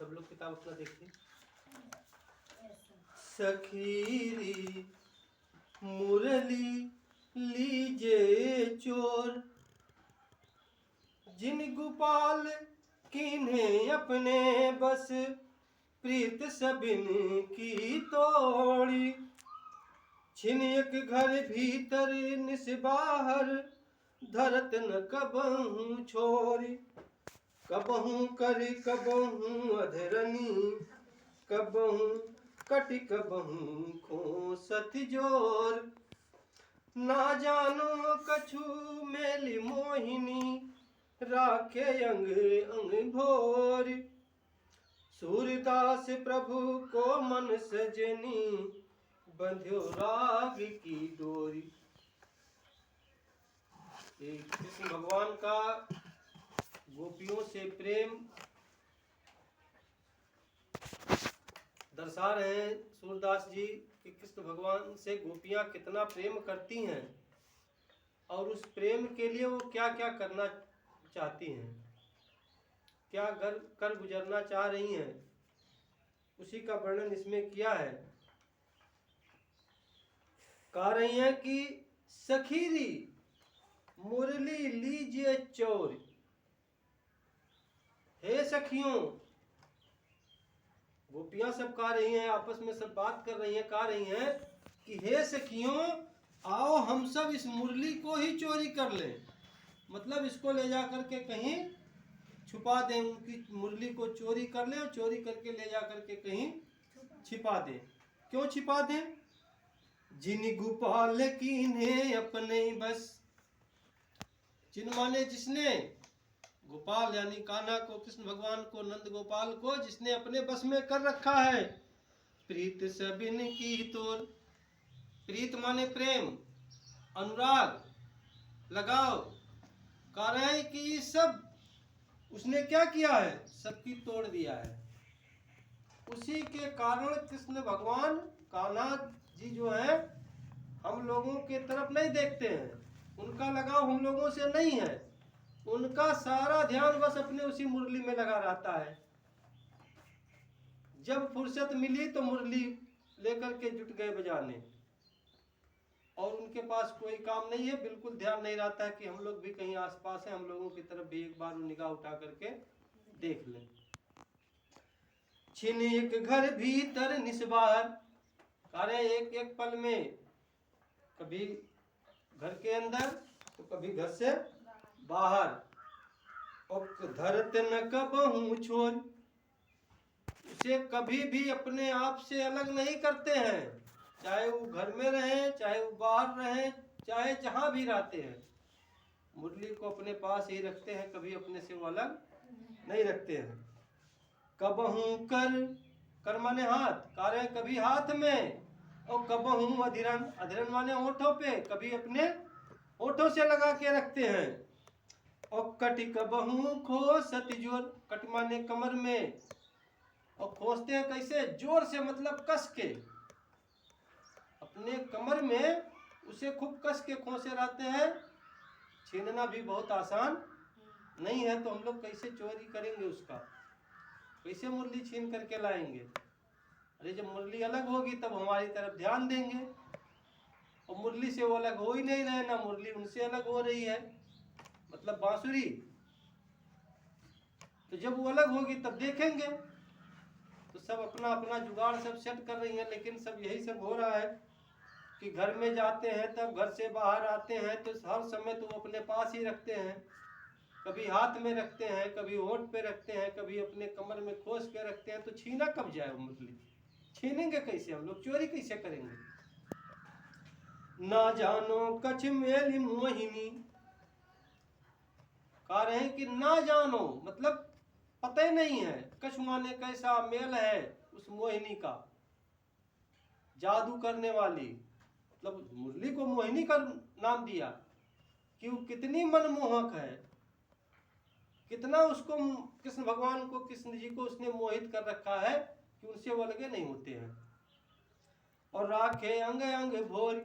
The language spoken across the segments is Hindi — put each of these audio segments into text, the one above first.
सब लोग किताब अपना देखिए। सखीरी मुरली लीजे चोर, जिन गोपाल किन्हें अपने बस, प्रीत सबिन की तोड़ी। छिन एक घर भीतर निस बाहर, धरत न कबहू छोरी। कबहू कर कबहू अधरनी, कबहू कटि कबहू खोसत जोर। ना जानो कछु मेली मोहिनी, राखे अंग अंग भोर। सूरदास प्रभु को मन सजनी, बंध्यो राग की डोरी। कृष्ण भगवान का गोपियों से प्रेम दर्शा रहे हैं सूरदास जी कि कृष्ण भगवान से गोपियां कितना प्रेम करती हैं और उस प्रेम के लिए वो क्या क्या करना चाहती हैं, क्या कर गुजरना चाह रही हैं, उसी का वर्णन इसमें किया है। कह रही हैं कि सखीरी मुरली लीजिए चोर। हे सखियों, गोपियां सब कह रही हैं, आपस में सब बात कर रही हैं, कह रही हैं कि हे सखियों, आओ हम सब इस मुरली को ही चोरी कर लें। मतलब इसको ले जा करके कहीं छुपा दें, उनकी मुरली को चोरी कर लें और चोरी करके ले जा करके कहीं छिपा दें। क्यों छिपा दें? जिन गोपाल कीन्हे अपने बस, जिन माने जिसने, गोपाल यानी कान्हा को, कृष्ण भगवान को, नंद गोपाल को जिसने अपने बस में कर रखा है। प्रीत सबिन की तोर, प्रीत माने प्रेम, अनुराग, लगाव। कह रहे हैं कि सब उसने क्या किया है, सबकी तोड़ दिया है। उसी के कारण कृष्ण भगवान कान्हा जी जो है हम लोगों के तरफ नहीं देखते हैं, उनका लगाव हम लोगों से नहीं है, उनका सारा ध्यान बस अपने उसी मुरली में लगा रहता है। जब फुर्सत मिली तो मुरली लेकर के जुट गए बजाने, और उनके पास कोई काम नहीं है, बिल्कुल ध्यान नहीं रहता है कि हम लोग भी कहीं आसपास हैं, हम लोगों की तरफ भी एक बार निगाह उठा करके देख लें। छिन एक घर भीतर निस्बार, कार्य एक एक पल में, कभी घर के अंदर तो कभी घर से बाहर। और धरत न कबहू छोर, उसे कभी भी अपने आप से अलग नहीं करते हैं, चाहे वो घर में रहें, चाहे वो बाहर रहें, चाहे जहां भी रहते हैं, मुरली को अपने पास ही रखते हैं, कभी अपने से वो अलग नहीं रखते हैं। कबहू कर माने हाथ, कार्य कभी हाथ में, और कबहू अधीरन, अधीरन माने होठों पे, कभी अपने होठों से लगा के रखते हैं। और कटि कबहू खोसत जोर, कट माने कमर में, और खोसते हैं कैसे, जोर से, मतलब कस के, अपने कमर में उसे खूब कस के खोसे रहते हैं। छीनना भी बहुत आसान नहीं है, तो हम लोग कैसे चोरी करेंगे उसका, कैसे मुरली छीन करके लाएंगे? अरे जब मुरली अलग होगी तब हमारी तरफ ध्यान देंगे, और मुरली से वो अलग हो ही नहीं रहे, ना मुरली उनसे अलग हो रही है, मतलब बांसुरी। तो जब वो अलग होगी तब देखेंगे। तो सब अपना अपना जुगाड़ सब सेट कर रही हैं, लेकिन सब यही सब हो रहा है कि घर में जाते हैं तब, घर से बाहर आते हैं तो हर समय तो वो अपने पास ही रखते हैं, कभी हाथ में रखते हैं, कभी होठ पे रखते हैं, कभी अपने कमर में खोस के रखते हैं। तो छीना कब जाए वो मुरली? छीनेंगे कैसे हम लोग, चोरी कैसे करेंगे? ना जानो कछ मेली मोहिनी, कह रहे हैं कि ना जानो मतलब पता ही नहीं है, कछ माने कैसा मेल है उस मोहिनी का, जादू करने वाली, मतलब मुरली को मोहिनी का नाम दिया कि वो कितनी मनमोहक है, कितना उसको कृष्ण भगवान को, कृष्ण जी को उसने मोहित कर रखा है कि उनसे वो अलगे नहीं होते हैं। और राखे अंग अंग भोर,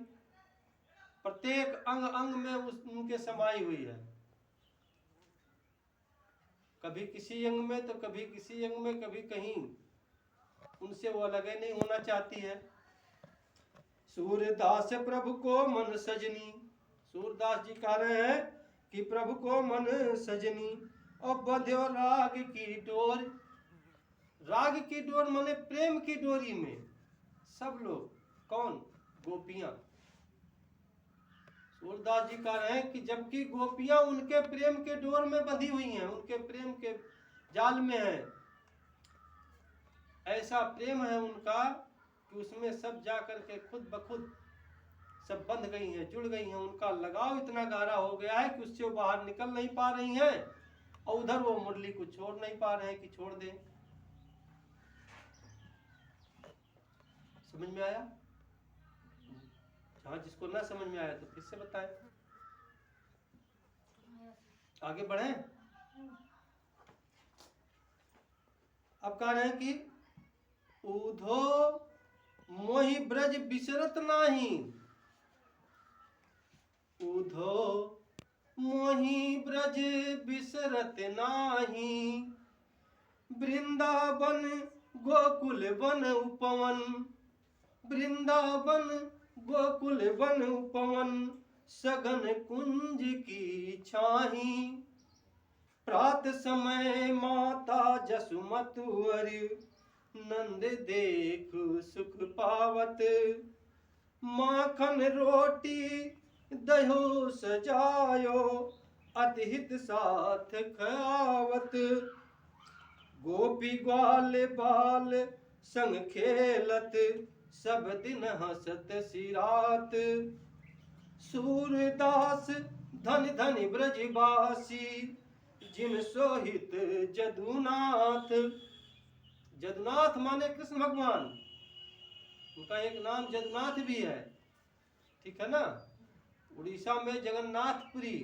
प्रत्येक अंग अंग में उनके समाई हुई है। कभी किसी अंग में तो कभी किसी अंग में, कभी कहीं, उनसे वो अलग नहीं होना चाहती है। सूरदास प्रभु को मन सजनी, सूरदास जी कह रहे हैं कि प्रभु को मन सजनी, और बंध्यो राग की डोर, राग की डोर माने प्रेम की डोरी में सब लोग, कौन? गोपियां। सूरदास जी कह रहे हैं कि जबकि गोपियां उनके प्रेम के डोर में बंधी हुई हैं, उनके प्रेम के जाल में है, ऐसा प्रेम है उनका कि उसमें सब जा करके खुद ब खुद सब बंध गई हैं, जुड़ गई हैं। उनका लगाव इतना गहरा हो गया है कि उससे वो बाहर निकल नहीं पा रही हैं, और उधर वो मुरली को छोड़ नहीं पा रहे हैं कि छोड़ दें। समझ में आया? हाँ, जिसको ना समझ में आया तो फिर से बताएं, आगे बढ़े। अब कह रहे हैं कि ऊधो मोहि ब्रज बिसरत नाही, ऊधो मोहि ब्रज बिसरत नाही, वृंदावन गोकुल वन उपवन, वृंदावन गोकुल वन उपवन, सघन कुंज की छाही, प्रात समय माता जसुमतुअर, नंद देख सुख पावत, माखन रोटी दहो सजायो, अतिहित साथ खावत, गोपी ग्वाल बाल संग खेलत, सब दिन हंसत सिरात, सूरदास धन धन ब्रजवासी, जिन सोहित जदुनाथ। जदुनाथ माने कृष्ण भगवान, उनका एक नाम जदुनाथ भी है, ठीक है ना। उड़ीसा में जगन्नाथपुरी,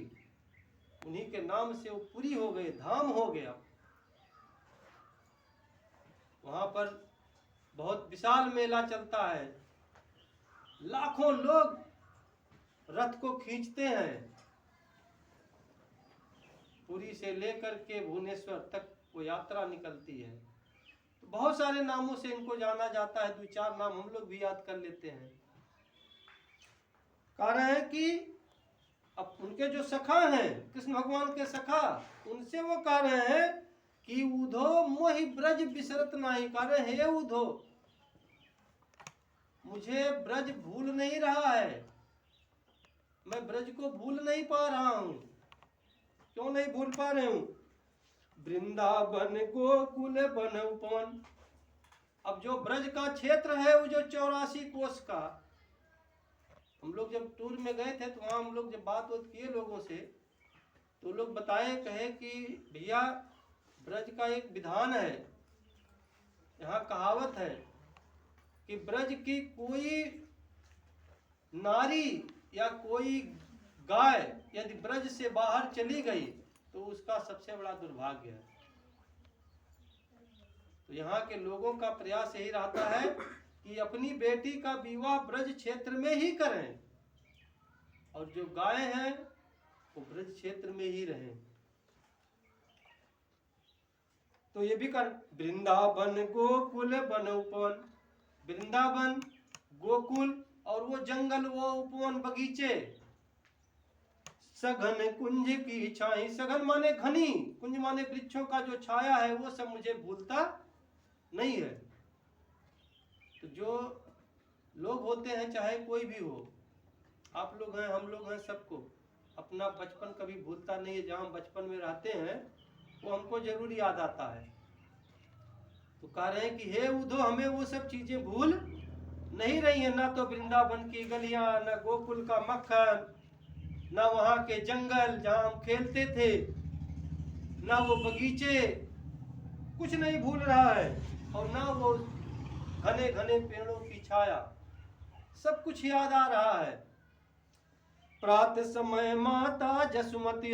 उन्हीं के नाम से वो पुरी हो गए, धाम हो गया। वहां पर बहुत विशाल मेला चलता है, लाखों लोग रथ को खींचते हैं, पुरी से लेकर के भुवनेश्वर तक वो यात्रा निकलती है। तो बहुत सारे नामों से इनको जाना जाता है, 2-4 नाम हम लोग भी याद कर लेते हैं। कह रहे हैं कि अब उनके जो सखा हैं, कृष्ण भगवान के सखा, उनसे वो कह रहे हैं कि उधो मोहि ब्रज बिसरत नाही, कह रहे हे उधो, मुझे ब्रज भूल नहीं रहा है, मैं ब्रज को भूल नहीं पा रहा हूं। क्यों नहीं भूल पा रहे हूं? वृंदावन गोकुल वन उपवन, अब जो ब्रज का क्षेत्र है वो जो 84 कोस का, हम लोग जब टूर में गए थे तो वहाँ हम लोग जब बात किए लोगों से, तो लोग बताए, कहे कि भैया ब्रज का एक विधान है, यहाँ कहावत है कि ब्रज की कोई नारी या कोई गाय यदि ब्रज से बाहर चली गई तो उसका सबसे बड़ा दुर्भाग्य है। तो यहाँ के लोगों का प्रयास यही रहता है कि अपनी बेटी का विवाह ब्रज क्षेत्र में ही करें, और जो गाय हैं वो ब्रज क्षेत्र में ही रहें। तो ये भी कर, वृंदावन गोकुल वन उपवन, वृंदावन गोकुल और वो जंगल, वो उपवन बगीचे, सघन कुंज की छाई, सघन माने घनी, कुंज माने वृक्षों का जो छाया है, वो सब मुझे भूलता नहीं है। तो जो लोग होते हैं, चाहे कोई भी हो, आप लोग हैं, हम लोग हैं, सबको अपना बचपन कभी भूलता नहीं है। जहाँ हम बचपन में रहते हैं वो हमको जरूर याद आता है। तो कह रहे हैं कि हे उधो, हमें वो सब चीजें भूल नहीं रही है, ना तो वृंदावन की गलियां, ना गोकुल का मक्खन, ना वहाँ के जंगल जहाँ हम खेलते थे, ना वो बगीचे, कुछ नहीं भूल रहा है, और ना वो घने घने पेड़ों की छाया, सब कुछ याद आ रहा है। प्रात समय माता जसुमती,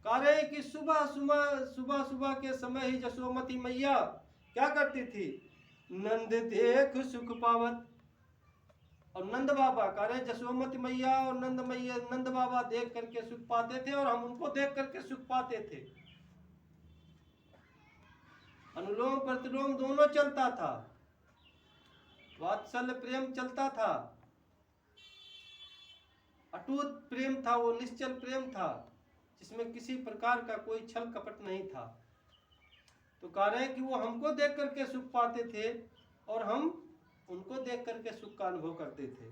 कह रहे कि सुबह के समय ही जसोमती मैया क्या करती थी? नंद देख सुख पावत, और नंद बाबा कह रहे जसोमती मैया और नंद बाबा देख करके सुख पाते थे, और हम उनको देख करके सुख पाते थे। अनुलोम प्रतिलोम दोनों चलता था, वात्सल्य प्रेम चलता था, अटूट प्रेम था, वो निश्चल प्रेम था जिसमें किसी प्रकार का कोई छल कपट नहीं था। तो कह रहे हैं कि वो हमको देख करके सुख पाते थे और हम उनको देख करके सुख का अनुभव करते थे।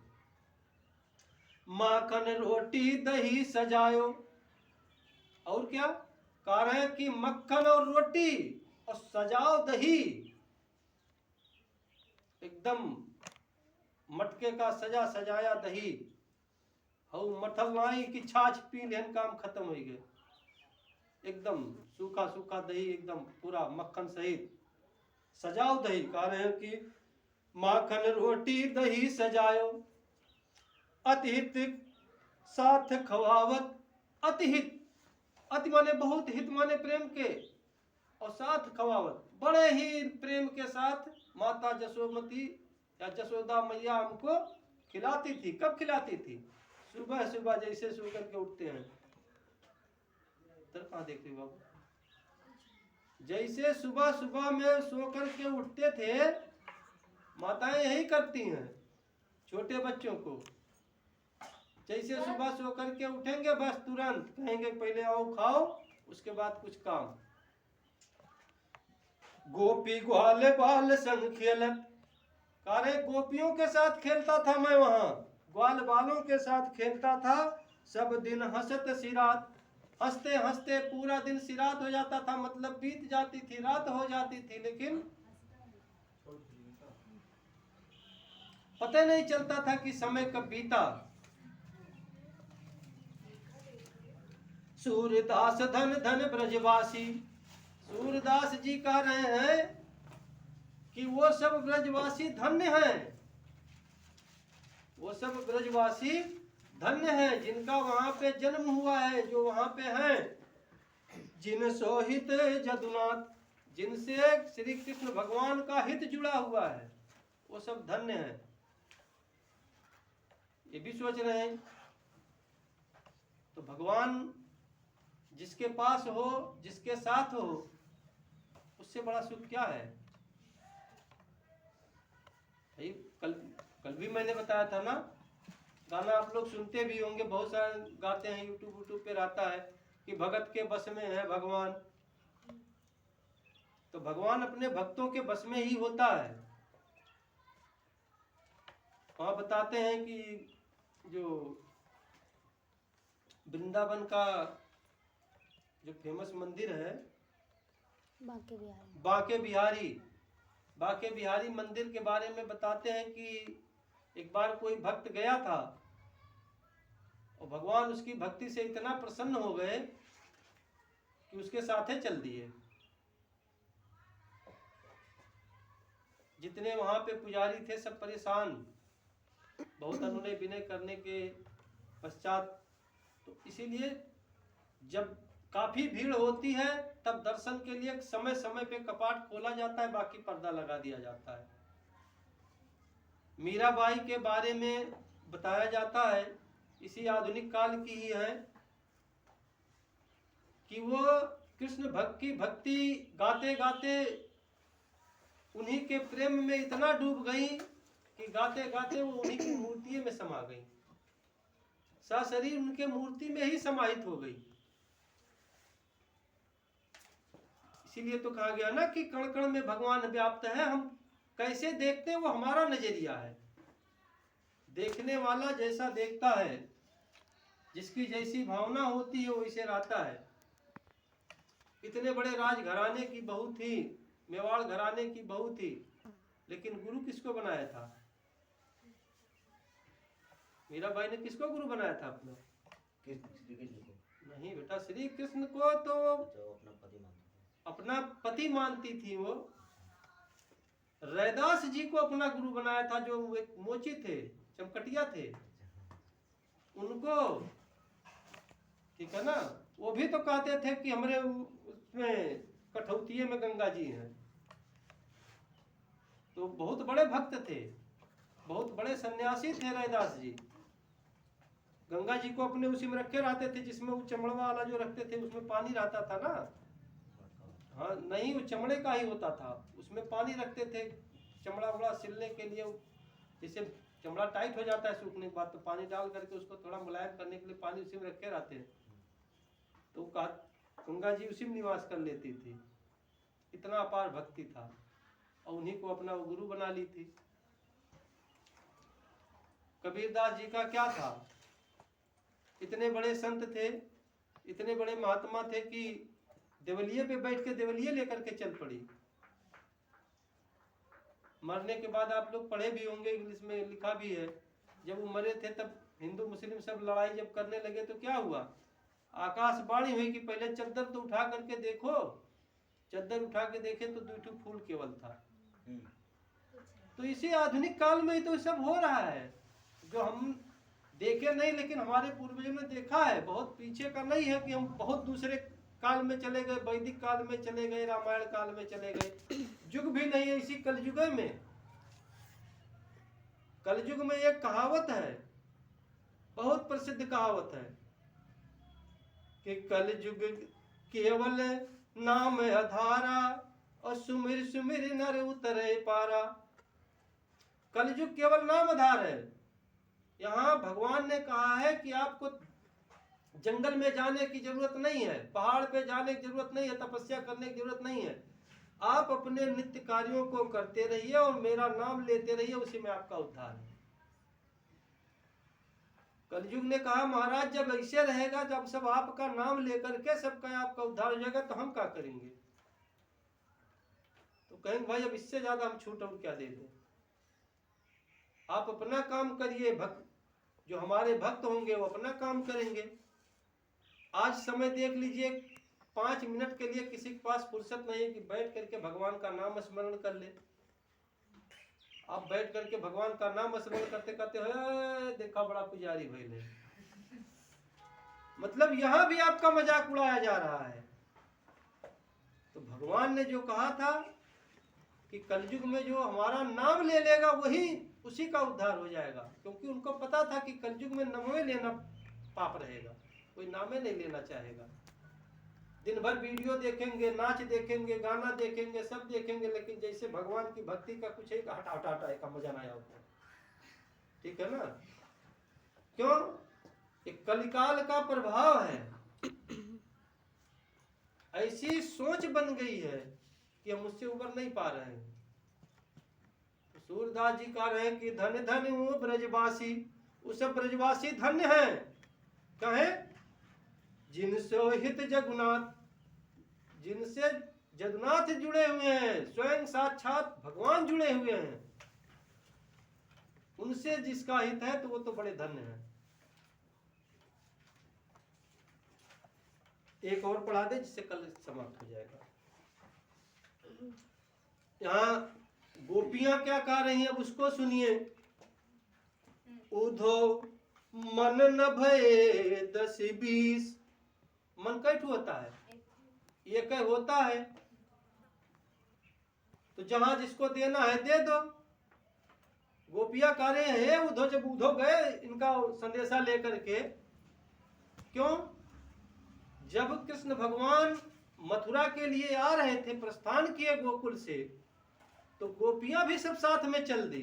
माखन रोटी दही सजायो, और क्या कह रहे हैं कि मक्खन और रोटी और सजाओ दही, एकदम मटके का सजा सजाया दही, और मठल नाई की छाछ पी लेन काम खत्म हो गए, एकदम सूखा सूखा दही, एकदम पूरा मक्खन सहित सजाओ दही। कह रहे हैं कि माखन रोटी दही सजायो, अतिहित साथ खवावत, अतिहित, अति माने बहुत, हित माने प्रेम के, और साथ खवावत, बड़े ही प्रेम के साथ माता जसोमती या जसोदा मैया हमको खिलाती थी। कब खिलाती थी? सुबह सुबह जैसे सो करके उठते हैं, कहाँ देख रहे बाबू, जैसे सुबह सुबह में सो करके उठते थे, माताएं यही करती हैं छोटे बच्चों को। जैसे सुबह सो करके उठेंगे बस तुरंत कहेंगे पहले आओ खाओ, उसके बाद कुछ काम। गोपी ग्वाल बाल संग खेलत, कारे गोपियों के साथ खेलता था मैं वहां, ग्वाल बालों के साथ खेलता था। सब दिन हंसत सिरात, हंसते हंसते पूरा दिन सिरात हो जाता था, मतलब बीत जाती थी, रात हो जाती थी, लेकिन पता नहीं चलता था कि समय कब बीता। सूरदास धन धन ब्रजवासी, सूरदास जी कह रहे हैं कि वो सब ब्रजवासी धन्य हैं, वो सब ब्रजवासी धन्य हैं जिनका वहां पे जन्म हुआ है, जो वहां पे हैं। जिन सोहित जदुनाथ, जिनसे श्री कृष्ण भगवान का हित जुड़ा हुआ है, वो सब धन्य हैं। ये भी सोच रहे हैं तो भगवान जिसके पास हो, जिसके साथ हो, उससे बड़ा सुख क्या है? कल भी मैंने बताया था ना, गाना आप लोग सुनते भी होंगे, बहुत सारे गाते हैं, यूट्यूब पे रहता है कि भगत के बस में है भगवान। तो भगवान अपने भक्तों के बस में ही होता है। वहां बताते हैं कि जो वृंदावन का जो फेमस मंदिर है बांके बिहारी मंदिर के बारे में बताते हैं कि एक बार कोई भक्त गया था और भगवान उसकी भक्ति से इतना प्रसन्न हो गए कि उसके साथ ही चल दिए। जितने वहां पे पुजारी थे सब परेशान, बहुत अनुनय विनय करने के पश्चात। तो इसीलिए जब काफी भीड़ होती है तब दर्शन के लिए समय समय पे कपाट खोला जाता है, बाकी पर्दा लगा दिया जाता है। मीराबाई के बारे में बताया जाता है, इसी आधुनिक काल की ही है, कि वो कृष्ण भक्ति गाते गाते उन्हीं के प्रेम में इतना डूब गई कि गाते गाते वो उन्हीं की मूर्ति में समा गई, सशरीर उनके मूर्ति में ही समाहित हो गई। इसीलिए तो कहा गया ना कि कण कण में भगवान व्याप्त है। हम कैसे देखते हैं वो हमारा नजरिया है, देखने वाला जैसा देखता है, जिसकी जैसी भावना होती है वैसे रहता है। इतने बड़े राजघराने की बहू थी, मेवाड़ घराने की बहू थी, लेकिन गुरु किसको बनाया था? मीराबाई ने किसको गुरु बनाया था अपना? नहीं बेटा, श्री कृष्ण को तो अपना पति मानती थी वो। रैदास जी को अपना गुरु बनाया था, जो एक मोची थे, चमकटिया थे, उनको, ठीक है ना। वो भी तो कहते थे कि हमारे उसमें कठौतिये में गंगा जी हैं। तो बहुत बड़े भक्त थे, बहुत बड़े सन्यासी थे रैदास जी। गंगा जी को अपने उसी में रखे रहते थे, जिसमें वो चमड़वा वाला जो रखते थे उसमें पानी रहता था ना, हाँ नहीं, वो चमड़े का ही होता था, उसमें पानी रखते थे चमड़ा वमड़ा सिलने के लिए। जैसे चमड़ा टाइट हो जाता है सूखने के बाद, तो पानी डाल करके उसको थोड़ा मुलायम करने के लिए पानी उसी में रखे रहते हैं। तो गंगा जी उसी में निवास कर लेती थी। इतना अपार भक्ति था, और उन्हीं को अपना गुरु बना ली थी। कबीरदास जी का क्या था, इतने बड़े संत थे, इतने बड़े महात्मा थे कि देवलिए पे बैठ के देवलिए लेकर के चल पड़ी। मरने के बाद आप लोग पढ़े भी होंगे, इंग्लिश में लिखा भी है, जब वो मरे थे तब हिंदू मुस्लिम सब लड़ाई जब करने लगे तो क्या हुआ, आकाशवाणी हुई कि पहले चद्दर तो उठा करके देखो। चद्दर उठा के देखे तो 2 फूल केवल था। तो इसी आधुनिक काल में ही तो सब हो रहा है, जो हम देखे नहीं लेकिन हमारे पूर्वजों ने देखा है। बहुत पीछे का नहीं है कि हम बहुत दूसरे काल में चले गए, वैदिक काल में चले गए, रामायण काल में चले गए। युग भी नहीं है इसी कलयुग में। कलयुग में एक कहावत है, बहुत प्रसिद्ध कहावत है कि कलयुग केवल नाम आधारा, और सुमिर सुमिर नर उतरे पारा। कलयुग केवल नाम आधार है। यहाँ भगवान ने कहा है कि आपको जंगल में जाने की जरूरत नहीं है, पहाड़ पे जाने की जरूरत नहीं है, तपस्या करने की जरूरत नहीं है। आप अपने नित्य कार्यों को करते रहिए और मेरा नाम लेते रहिए, उसी में आपका उद्धार है। कलयुग ने कहा महाराज जब ऐसे रहेगा, जब सब आपका नाम लेकर के सबका आपका उद्धार हो जाएगा, तो हम क्या करेंगे? तो कहेंगे भाई अब इससे ज्यादा हम छूट और क्या दे दें। आप अपना काम करिए, भक्त जो हमारे भक्त होंगे वो अपना काम करेंगे। आज समय देख लीजिए, 5 मिनट के लिए किसी के पास फुर्सत नहीं है कि बैठ करके भगवान का नाम स्मरण कर ले। आप बैठ करके भगवान का नाम स्मरण करते करते देखा बड़ा पुजारी भइले, मतलब यहां भी आपका मजाक उड़ाया जा रहा है। तो भगवान ने जो कहा था कि कलयुग में जो हमारा नाम ले लेगा वही उसी का उद्धार हो जाएगा, क्योंकि उनको पता था कि कलयुग में नामे लेना पाप रहेगा, कोई नामे नहीं लेना चाहेगा। दिन भर वीडियो देखेंगे, नाच देखेंगे, गाना देखेंगे, सब देखेंगे, लेकिन जैसे भगवान की भक्ति का कुछ एक हटा हटा हटा का मजा नहीं आता। ठीक है ना? क्यों? एक कलिकाल का प्रभाव है, ऐसी सोच बन गई है कि हम उससे उबर नहीं पा रहे हैं। सूरदास जी कह रहे हैं कि धन्य धन्य वो ब्रजवासी, उस ब्रजवासी धन्य है। कहे जिनसे हित जगन्नाथ, जिनसे जगन्नाथ जुड़े हुए हैं, स्वयं साक्षात भगवान जुड़े हुए हैं, उनसे जिसका हित है तो वो तो बड़े धन्य है। एक और पढ़ा दे जिससे कल समाप्त हो जाएगा। यहाँ गोपियां क्या कह रही हैं उसको सुनिए। उधो मन न भये 10-20, मन कैठ होता है, एक होता है, तो जहां जिसको देना है दे दो। गोपियां कह रहे हैं उधो, जब उधो गए इनका संदेशा लेकर के, क्यों? जब कृष्ण भगवान मथुरा के लिए आ रहे थे, प्रस्थान किए गोकुल से, तो गोपियां भी सब साथ में चल दी।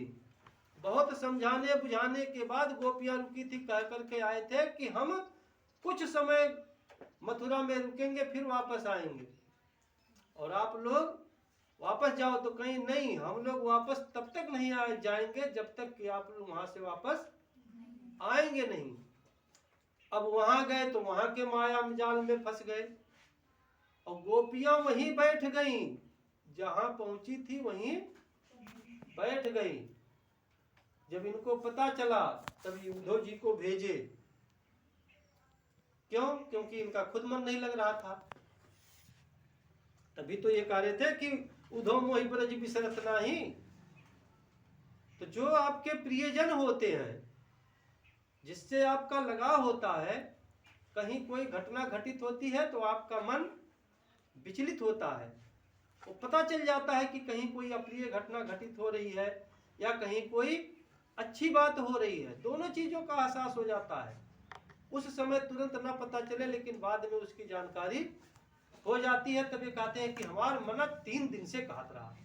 बहुत समझाने बुझाने के बाद गोपियां रुकी थी, कह करके आए थे कि हम कुछ समय मथुरा में रुकेंगे फिर वापस आएंगे, और आप लोग वापस जाओ। तो कहीं नहीं, हम लोग वापस तब तक नहीं जाएंगे जब तक कि आप लोग वहां से वापस आएंगे नहीं। अब वहां गए तो वहां के माया जाल में फंस गए, और गोपियां वहीं बैठ गईं, जहां पहुंची थी वहीं बैठ गई। जब इनको पता चला तब उद्धव जी को भेजे। क्यों? क्योंकि इनका खुद मन नहीं लग रहा था। तभी तो ये कह रहे थे कि उद्धव मोहि ब्रज बिसरत नाही। तो जो आपके प्रियजन होते हैं, जिससे आपका लगाव होता है, कहीं कोई घटना घटित होती है तो आपका मन विचलित होता है। वो पता चल जाता है कि कहीं कोई अप्रिय घटना घटित हो रही है या कहीं कोई अच्छी बात हो रही है, दोनों चीजों का एहसास हो जाता है। उस समय तुरंत ना पता चले, लेकिन बाद में उसकी जानकारी हो जाती है तब ये कहते हैं कि हमारा मन 3 दिन से कहत रहा।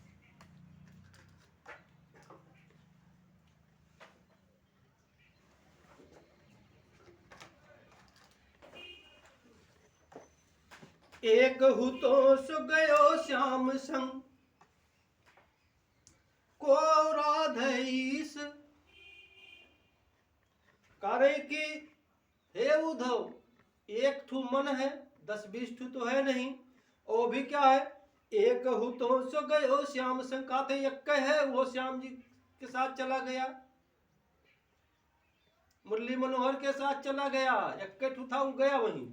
एक हु तो सो गयो श्याम संग को राधईस। करे कि हे उद्धव, एक ठू मन है, 10-20 ठू तो है नहीं। वो भी क्या है, एक हु तो सो गयो श्याम संग, कहते एक है वो श्याम जी के साथ चला गया, मुरली मनोहर के साथ चला गया, एक ठू था वो गया वहीं।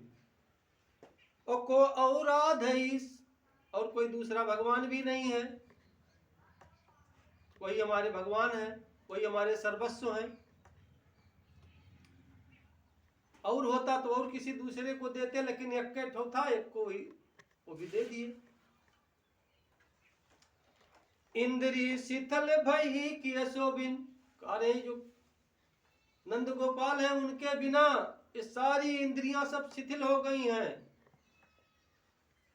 और को और राधईस, और कोई दूसरा भगवान भी नहीं है, वही हमारे भगवान है, वही हमारे सर्वस्व है। और होता तो और किसी दूसरे को देते, लेकिन एक ठो था, एक को ही वो भी दे दिए। इंद्री शीतल भई किए शोभिन, अरे जो नंद गोपाल है उनके बिना ये सारी इंद्रियां सब शिथिल हो गई हैं।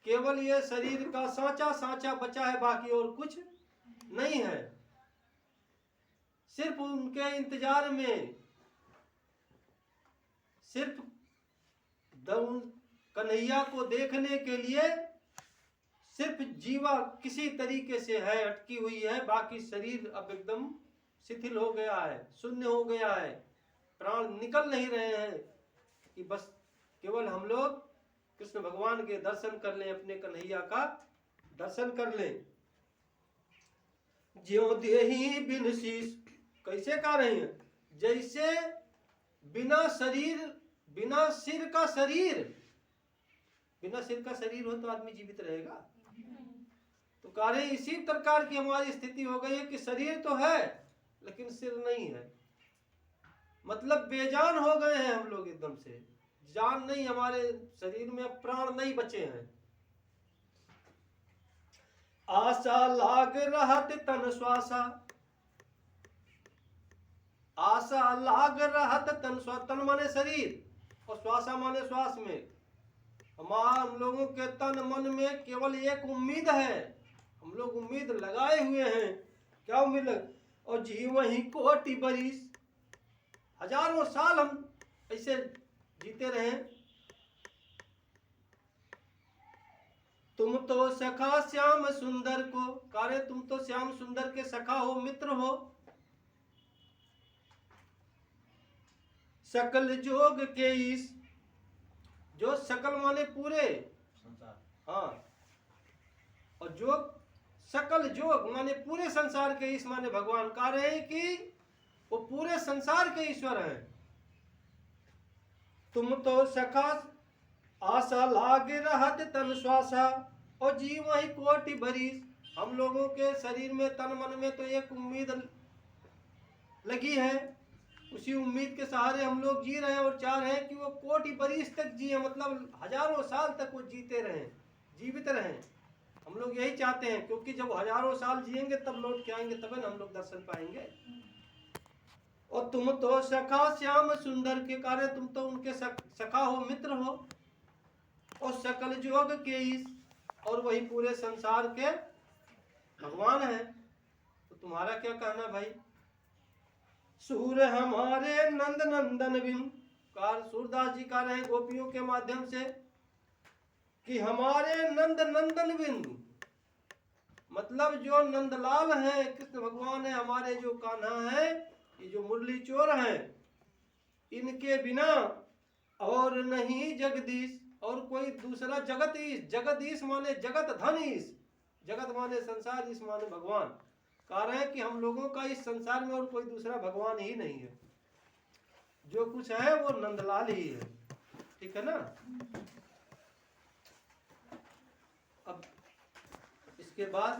केवल ये शरीर का सांचा सांचा बचा है, बाकी और कुछ नहीं है। सिर्फ उनके इंतजार में, सिर्फ कन्हैया को देखने के लिए सिर्फ जीवा किसी तरीके से है, अटकी हुई है, बाकी शरीर अब एकदम शिथिल हो गया है, शून्य हो गया है, प्राण निकल नहीं रहे हैं कि बस केवल हम लोग कृष्ण भगवान के दर्शन कर लें, अपने कन्हैया का दर्शन कर लें। ज्यों देहि बिन शीश, कैसे कह रहे हैं, जैसे बिना शरीर, बिना सिर का शरीर, बिना सिर का शरीर हो तो आदमी जीवित रहेगा। तो कह रहे इसी प्रकार की हमारी स्थिति हो गई है कि शरीर तो है लेकिन सिर नहीं है, मतलब बेजान हो गए हैं हम लोग एकदम से, जान नहीं, हमारे शरीर में प्राण नहीं बचे हैं। आशा लाग रहत तन श्वासा, आशा लाग रहत तन श्वास, तन माने शरीर और श्वासा माने श्वास में। हम लोगों के तन मन में केवल एक उम्मीद है, हम लोग उम्मीद लगाए हुए हैं। क्या उम्मीद लग, और जीव ही कोटि बरिस, हजारों साल हम ऐसे जीते रहे। तुम तो सखा श्याम सुंदर को, कारे तुम तो श्याम सुंदर के सखा हो, मित्र हो। सकल जोग के ईश, जो सकल माने पूरे संसार, हाँ, और जोग सकल जोग माने पूरे संसार के ईश माने भगवान। कह रहे हैं कि वो पूरे संसार के ईश्वर हैं। तुम तो सखा आशा लागे रहत तन श्वासा, और जीव ही कोटि बरिस, हम लोगों के शरीर में तन मन में तो एक उम्मीद लगी है, उसी उम्मीद के सहारे हम लोग जी रहे हैं और चाह रहे हैं कि वो कोटि बरिस तक जिए, मतलब हजारों साल तक वो जीते रहें, जीवित रहें। हम लोग यही चाहते हैं, क्योंकि जब हजारों साल जिएंगे तब लौट के आएंगे, तब हम लोग दर्शन पाएंगे। और तुम तो सखा श्याम सुंदर के कारण, तुम तो उनके सखा हो, मित्र हो, और सकल जोग के ईश, और वही पूरे संसार के भगवान है। तो तुम्हारा क्या कहना भाई। सूर हमारे नंद नंदन बिन, कार सूरदास जी कह रहे हैं गोपियों के माध्यम से कि हमारे नंद नंदन बिन, मतलब जो नंदलाल है, कृष्ण भगवान है, हमारे जो कान्हा है, ये जो मुरली चोर हैं, इनके बिना और नहीं जगदीश, और कोई दूसरा जगदीश, जगदीश माने जगत धन ईश, जगत माने संसार, ईश माने भगवान। कह रहे हैं कि हम लोगों का इस संसार में और कोई दूसरा भगवान ही नहीं है, जो कुछ है वो नंदलाल ही है। ठीक है ना। अब इसके बाद